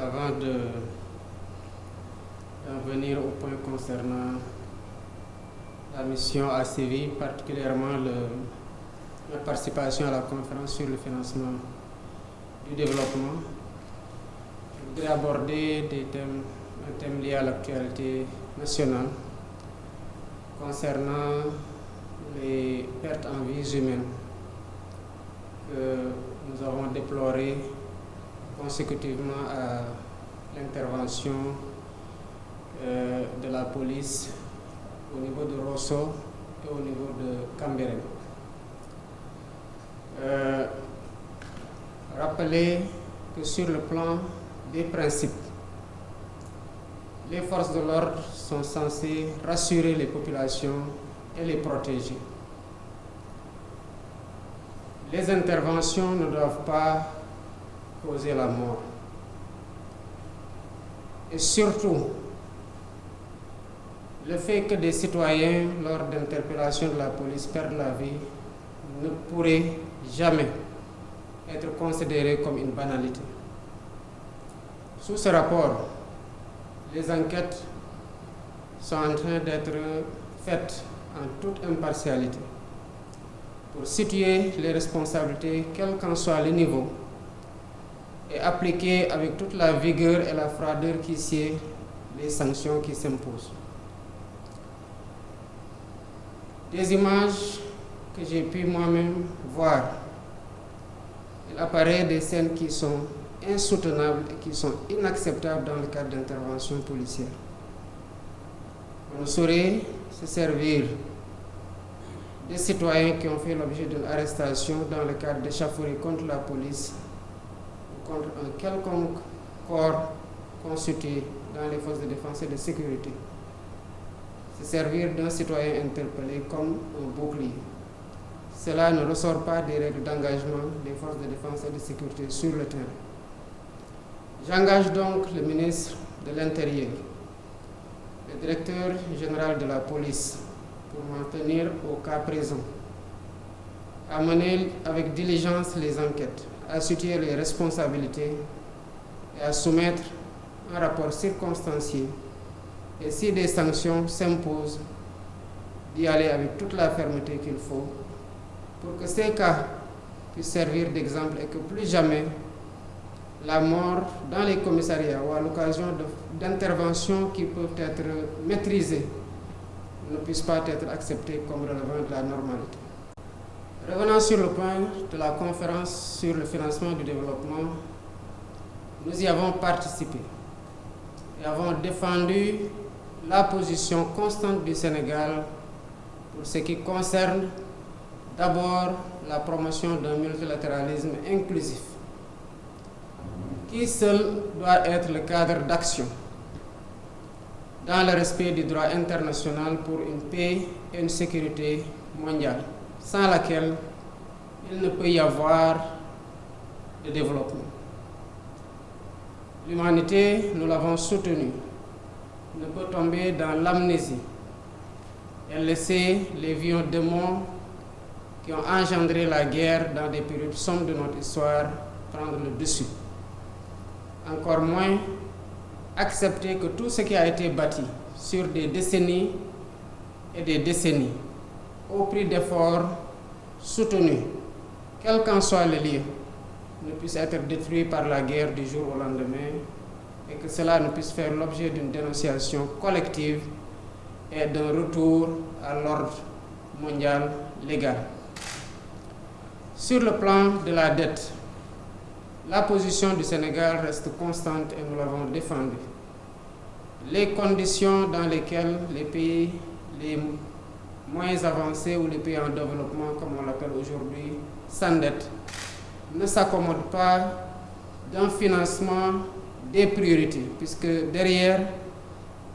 Avant d'en venir au point concernant la mission à Séville, particulièrement la participation à la conférence sur le financement du développement, je voudrais aborder un thème lié à l'actualité nationale concernant les pertes en vies humaines que nous avons déplorées consécutivement à l'intervention de la police au niveau de Rosso et au niveau de Cambérène. Rappeler que sur le plan des principes, les forces de l'ordre sont censées rassurer les populations et les protéger. Les interventions ne doivent pas causer la mort. Et surtout, le fait que des citoyens, lors d'interpellations de la police, perdent la vie ne pourrait jamais être considéré comme une banalité. Sous ce rapport, les enquêtes sont en train d'être faites en toute impartialité pour situer les responsabilités, quel qu'en soit le niveau, et appliquer avec toute la vigueur et la froideur qui sied les sanctions qui s'imposent. Des images que j'ai pu moi-même voir, il apparaît des scènes qui sont insoutenables et qui sont inacceptables dans le cadre d'interventions policières. On ne saurait se servir des citoyens qui ont fait l'objet d'une arrestation dans le cadre d'échauffourées contre la police ou contre un quelconque corps constitué dans les forces de défense et de sécurité. Se servir d'un citoyen interpellé comme un bouclier. Cela ne ressort pas des règles d'engagement des forces de défense et de sécurité sur le terrain. J'engage donc le ministre de l'Intérieur, le directeur général de la police, pour m'en tenir au cas présent, à mener avec diligence les enquêtes, à situer les responsabilités et à soumettre un rapport circonstancié et si des sanctions s'imposent, d'y aller avec toute la fermeté qu'il faut pour que ces cas puissent servir d'exemple et que plus jamais la mort dans les commissariats ou à l'occasion d'interventions qui peuvent être maîtrisées ne puisse pas être acceptée comme relevant de la normalité. Revenant sur le point de la conférence sur le financement du développement, nous y avons participé et avons défendu la position constante du Sénégal pour ce qui concerne d'abord la promotion d'un multilatéralisme inclusif, qui seul doit être le cadre d'action dans le respect du droit international pour une paix et une sécurité mondiale, sans laquelle il ne peut y avoir de développement. L'humanité, nous l'avons soutenu, ne peut tomber dans l'amnésie et laisser les vieux démons qui ont engendré la guerre dans des périodes sombres de notre histoire prendre le dessus. Encore moins accepter que tout ce qui a été bâti sur des décennies et des décennies, au prix d'efforts soutenus, quel qu'en soit le lieu, ne puisse être détruit par la guerre du jour au lendemain et que cela ne puisse faire l'objet d'une dénonciation collective et d'un retour à l'ordre mondial légal. Sur le plan de la dette, la position du Sénégal reste constante et nous l'avons défendue. Les conditions dans lesquelles les pays les moins avancés ou les pays en développement, comme on l'appelle aujourd'hui, s'endettent, ne s'accommodent pas d'un financement des priorités, puisque derrière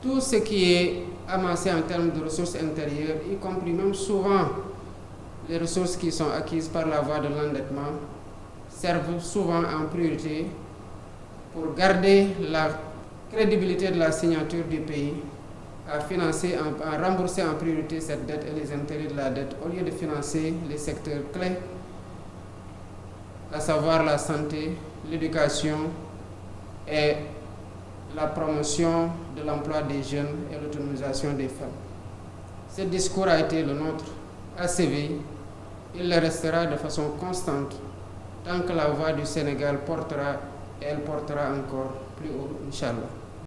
tout ce qui est amassé en termes de ressources intérieures, y compris même souvent les ressources qui sont acquises par la voie de l'endettement, servent souvent en priorité pour garder la crédibilité de la signature du pays, à financer, à rembourser en priorité cette dette et les intérêts de la dette, au lieu de financer les secteurs clés, à savoir la santé, l'éducation et la promotion de l'emploi des jeunes et l'autonomisation des femmes. Ce discours a été le nôtre à Séville. Il le restera de façon constante tant que la voix du Sénégal portera, et elle portera encore plus haut, Inch'Allah.